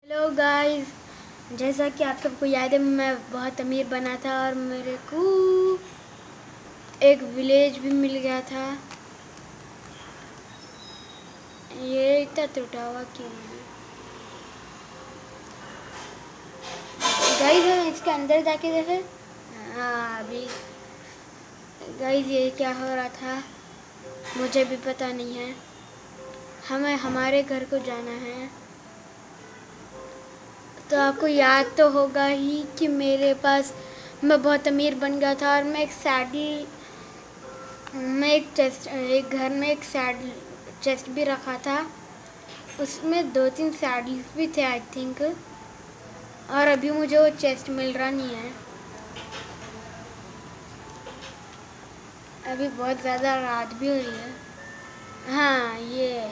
Hello guys. जैसा कि आप सबको याद है, मैं बहुत अमीर बना था और मेरे को एक विलेज भी मिल गया था। ये इतना टूटा हुआ क्यों है गाइस? हम इसके अंदर जाके देखे। हाँ, अभी गाइस ये क्या हो रहा था मुझे भी पता नहीं है। हमें हमारे घर को जाना है। तो आपको याद तो होगा ही कि मेरे पास मैं बहुत अमीर बन गया था और मैं एक घर में एक सैडल चेस्ट भी रखा था। उसमें 2-3 सैडल्स भी थे आई थिंक। और अभी मुझे वो चेस्ट मिल रहा नहीं है। अभी बहुत ज़्यादा रात भी हो रही है। हाँ, ये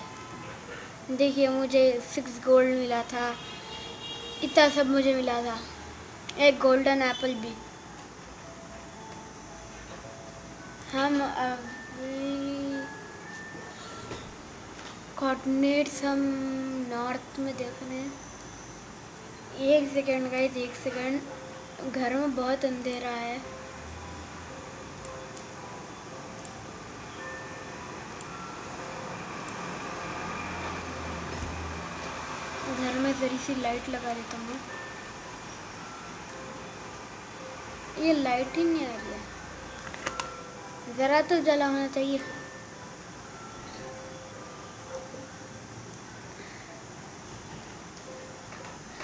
देखिए, मुझे 6 गोल्ड मिला था। इतना सब मुझे मिला था। एक गोल्डन एप्पल भी। हम अभी कोऑर्डिनेट्स हम नॉर्थ में देख रहे हैं। एक सेकेंड गाइस, एक सेकेंड। घर में बहुत अंधेरा है। घर में जरी सी लाइट लगा देता हूँ। ये लाइट ही नहीं आ रही है। ज़रा तो जला होना चाहिए।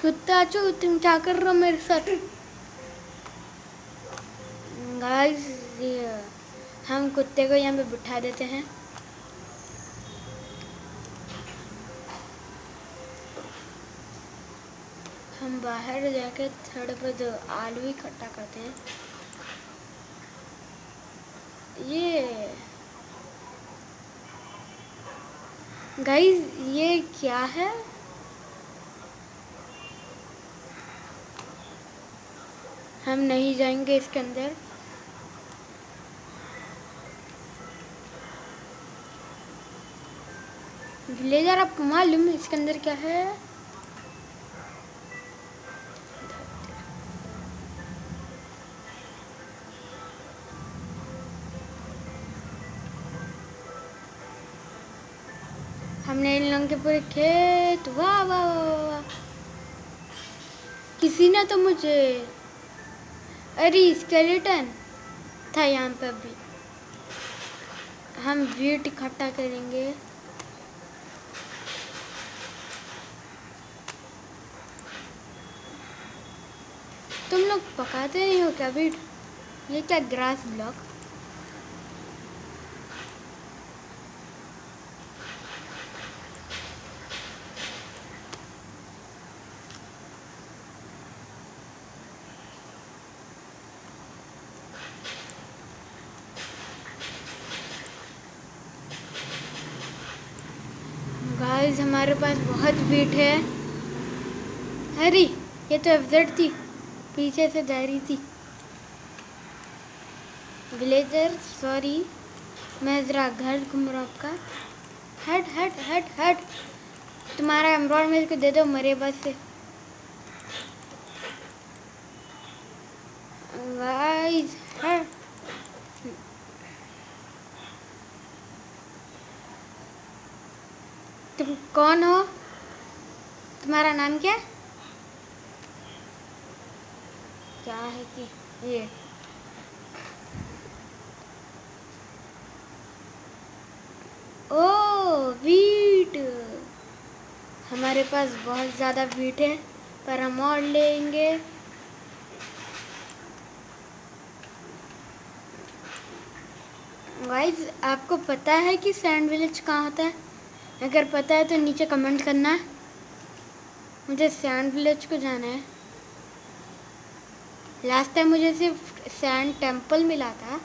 कुत्ता चो, तुम क्या कर रहे हो मेरे साथ? गाइस, ये हम कुत्ते को यहाँ पे बिठा देते हैं। हम बाहर जाके थोड़े बहुत आलू इकट्ठा करते हैं। ये गाइस, ये क्या है? हम नहीं जाएंगे इसके अंदर। विलेजर, आपको मालूम है इसके अंदर क्या है? हमने इन लोगों के पूरे खेत, वाह वाह वाह वाह। किसी ने तो मुझे, अरे स्केलेटन था यहाँ पे। अभी हम वीट इकट्ठा करेंगे। तुम लोग पकाते नहीं हो क्या वीट? ये क्या ग्रास ब्लॉक? गाइस, हमारे पास बहुत वीट है। अरे, ये तो एफजेड थी, पीछे से जा रही थी। विलेजर सॉरी, मैं ज़रा घर घूम रहा हूँ आपका। हट हट हट हट। तुम्हारा एम्ब्रॉयड मेरे को दे दो मरे बस से। गाइस हट। तुम कौन हो? तुम्हारा नाम क्या क्या है? कि ये ओ वीट, हमारे पास बहुत ज़्यादा वीट है, पर हम और लेंगे। गाइस, आपको पता है कि सैंड विलेज कहाँ होता है? अगर पता है तो नीचे कमेंट करना। मुझे सैंड विलेज को जाना है। लास्ट टाइम मुझे सिर्फ सैंड टेम्पल मिला था।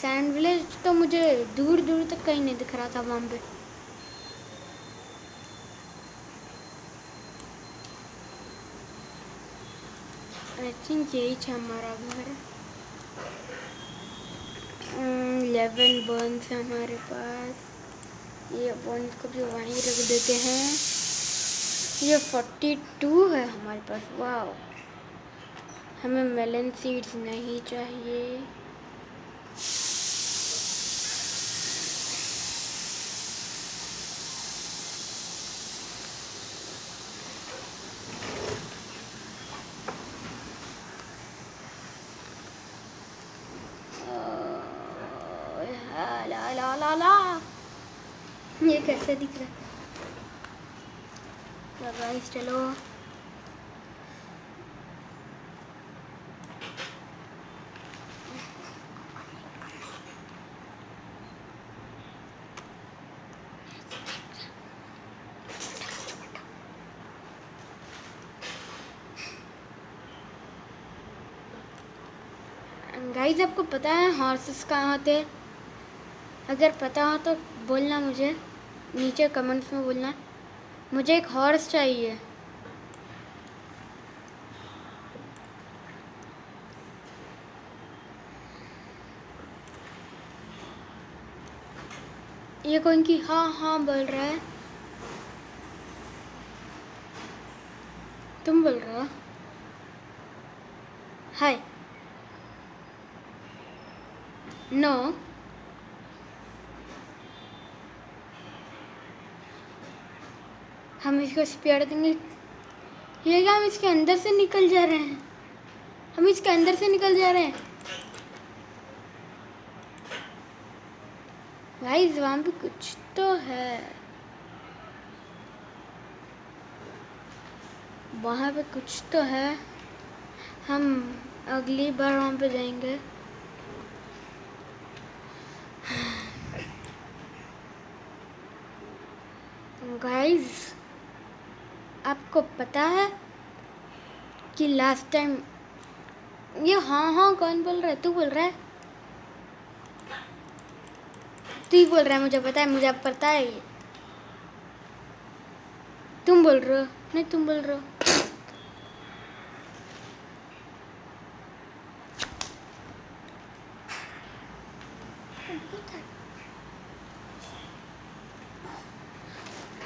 सैंड विलेज तो मुझे दूर दूर तक कहीं नहीं दिख रहा था वहाँ पे। आई थिंक यही था हमारा घर। 11 बर्न्स है हमारे पास। ये बर्न्स को भी वहीं रख देते हैं। ये 42 है हमारे पास। वाह, हमें मेलन सीड्स नहीं चाहिए। ला ला ला ला, ये कैसे दिख रहा है गाइस? चलो गाइस, आपको पता है हॉर्सेस कहाँ होते हैं? अगर पता हो तो बोलना मुझे, नीचे कमेंट्स में बोलना। मुझे एक हॉर्स चाहिए। ये कौन की हाँ हाँ बोल रहा है? तुम बोल रहे हो? हाय। नो, हम इसको स्पेयर देंगे। ये क्या, हम इसके अंदर से निकल जा रहे हैं? हम इसके अंदर से निकल जा रहे हैं गाइस। वहाँ पे कुछ तो है, वहाँ पे कुछ तो है। हम अगली बार वहाँ पे जाएंगे। गाइस, आपको पता है कि लास्ट टाइम ये हाँ हाँ कौन बोल रहा है? तू बोल रहा है? तू ही बोल रहा है, मुझे पता है, मुझे अब पता है। ये तुम बोल रहे हो? नहीं, तुम बोल रहे हो।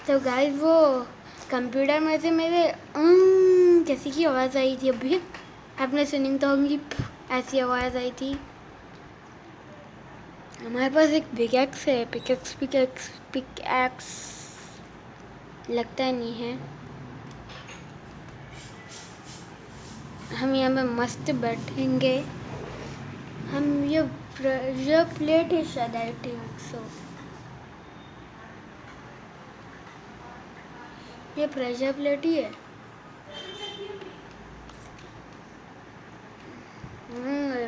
तो गाइस, वो कंप्यूटर में से मेरे कैसी की आवाज़ आई थी अभी? आपने सुनी तो होंगी, ऐसी आवाज़ आई थी। हमारे पास एक पिकैक्स है। पिकैक्स पिकैक्स पिकैक्स लगता नहीं है। हम यहाँ पे मस्त बैठेंगे। हम ये प्लेट है शायद, आई थिंक सो। ये प्रेशर प्लेट ही है।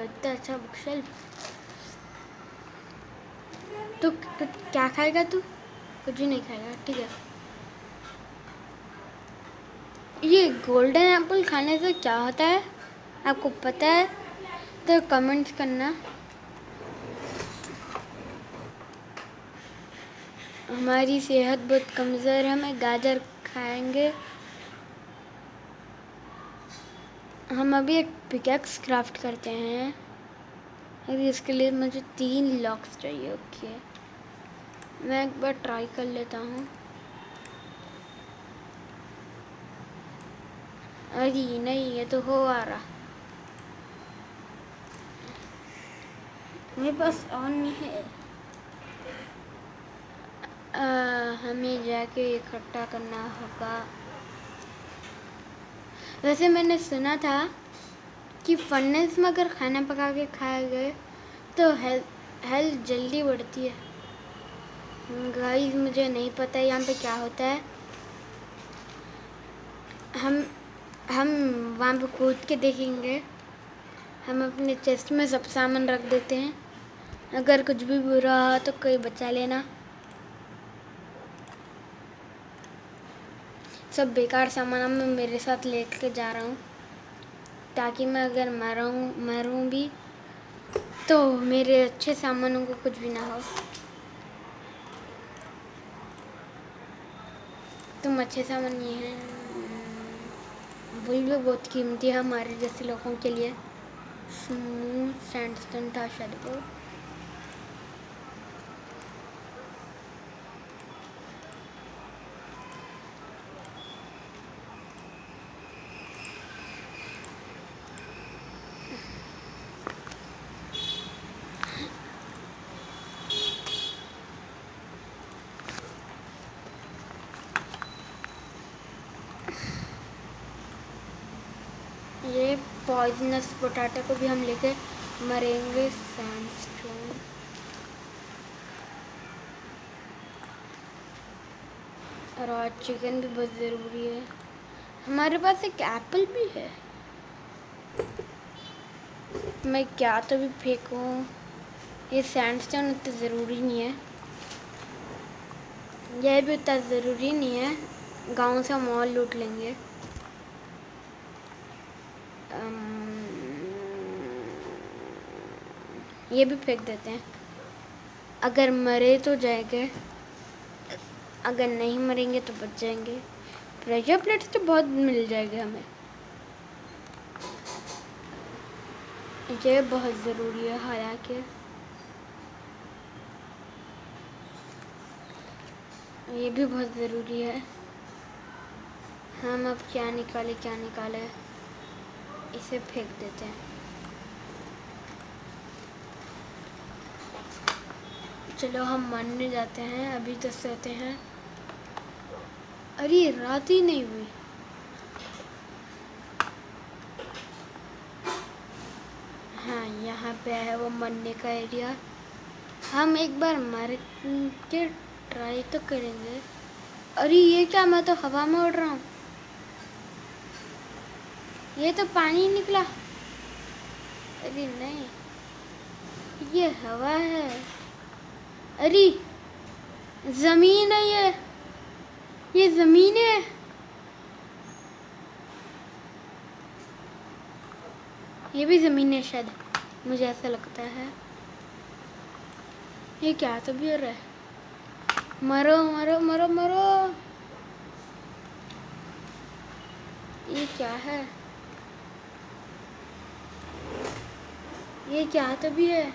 इतना अच्छा बुक शेल्फ। तो क्या खाएगा तू? कुछ भी नहीं खाएगा, ठीक है। ये गोल्डन एप्पल खाने से क्या होता है, आपको पता है? तो कमेंट्स करना। हमारी सेहत बहुत कमज़ोर है, हमें गाजर खाएंगे। हम अभी एक पिकैक्स क्राफ्ट करते हैं। अभी इसके लिए मुझे 3 लॉक्स चाहिए। ओके, मैं एक बार ट्राई कर लेता हूँ। अरे नहीं, ये तो हो आ रहा। मेरे पास ऑन नहीं है। हमें जाके इकट्ठा करना होगा। वैसे मैंने सुना था कि फर्नेस में अगर खाना पका के खाया गए तो हेल्थ जल्दी बढ़ती है। गाइस, मुझे नहीं पता यहाँ पे क्या होता है। हम वहाँ पे कूद के देखेंगे। हम अपने चेस्ट में सब सामान रख देते हैं। अगर कुछ भी बुरा हो तो कोई बचा लेना। सब बेकार सामान मैं मेरे साथ लेके जा रहा हूँ, ताकि मैं अगर मरूँ भी तो मेरे अच्छे सामानों को कुछ भी ना हो। तुम अच्छे सामान ये हैं। वही भी बहुत कीमती है हमारे जैसे लोगों के लिए। स्मूथ सैंडस्टोन था शायद वो। ये पॉइजनस पोटैटो को भी हम लेके मरेंगे। सैंडस्टोन और आज चिकन भी बहुत ज़रूरी है। हमारे पास एक एप्पल भी है। मैं क्या तो भी फेंकूं, ये सैंडस्टोन उतना ज़रूरी नहीं है, यह भी उतना ज़रूरी नहीं है। गांव से मॉल लूट लेंगे। ये भी फेंक देते हैं। अगर मरे तो जाएंगे, अगर नहीं मरेंगे तो बच जाएंगे। प्रेशर प्लेट्स तो बहुत मिल जाएंगे हमें, ये बहुत ज़रूरी है। हालांकि ये भी बहुत ज़रूरी है। हम अब क्या निकाले, इसे फेंक देते हैं। चलो हम मानने जाते हैं, अभी तो सोते हैं। अरे रात ही नहीं हुई। हाँ, यहाँ पे है वो मरने का एरिया। हम एक बार मर के ट्राई तो करेंगे। अरे ये क्या, मैं तो हवा में उड़ रहा हूँ। ये तो पानी निकला। अरे नहीं, ये हवा है। अरे ज़मीन है, ये ज़मीन है। ये भी ज़मीन है शायद, मुझे ऐसा लगता है। ये क्या तो भी हो रहा है। मरो मरो मरो मरो। ये क्या है, ये क्या तो भी है।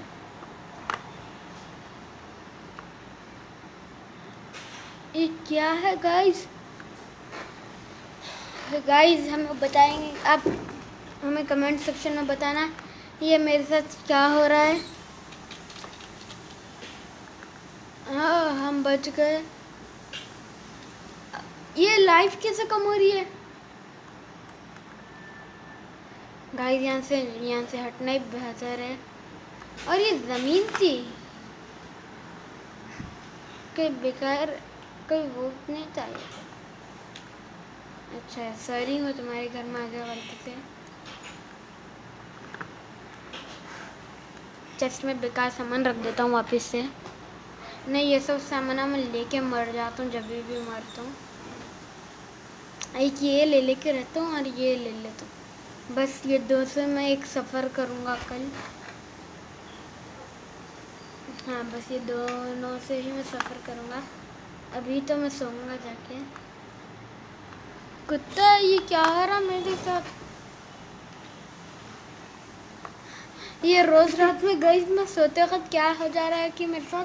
ये क्या है गाइस? गाइस हमें बताएंगे, आप हमें कमेंट सेक्शन में बताना ये मेरे साथ क्या हो रहा है। हाँ, हम बच गए। ये लाइफ कैसे कम हो रही है गाइस? यहाँ से हटना ही बेहतर है। और ये ज़मीन थी, कोई बेकार, कोई वो नहीं था ये। अच्छा, सॉरी, मैं तुम्हारे घर में आ गया गलती से। चेस्ट में बेकार सामान रख देता हूँ वापस से। नहीं, ये सब सामान मैं लेके मर जाता हूँ जब भी मरता हूँ। एक ये ले लेके रहता हूँ और ये ले लेता हूँ। बस ये दो से मैं एक सफ़र करूँगा कल। हाँ, बस ये दोनों से ही मैं सफ़र करूँगा। अभी तो मैं सोऊंगा जाके। कुत्ता, ये क्या हो रहा मेरे साथ? ये रोज़ रात में गई मैं सोते वक्त क्या हो जा रहा है कि मेरे साथ।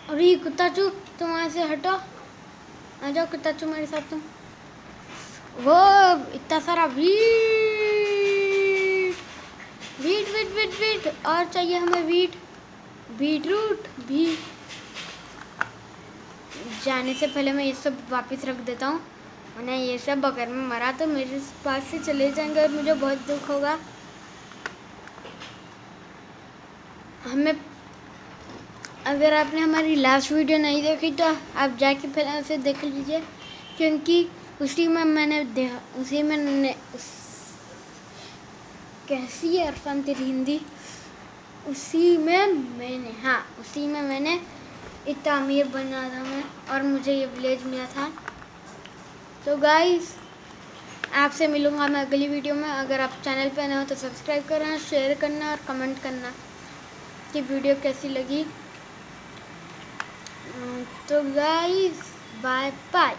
और ये कुत्ता चू, तुम वहाँ से हटो, आ जाओ कुत्ता चू मेरे साथ। तुम वो इतना सारा वीट और चाहिए हमें बीटरूट भी। जाने से पहले मैं ये सब वापस रख देता हूँ, वरना ये सब अगर मैं मरा तो मेरे पास से चले जाएंगे और मुझे बहुत दुख होगा। हमें, अगर आपने हमारी लास्ट वीडियो नहीं देखी तो आप जाके पहले उसे देख लीजिए, क्योंकि उसी में मैंने कैसी है अरफान तेरी हिंदी, उसी में मैंने इतना अमीर बना था मैं, और मुझे ये विलेज मिला था। तो गाइस, आपसे मिलूँगा मैं अगली वीडियो में। अगर आप चैनल पे नए हो तो सब्सक्राइब करना, शेयर करना और कमेंट करना कि वीडियो कैसी लगी। तो गाइस, बाय बाय।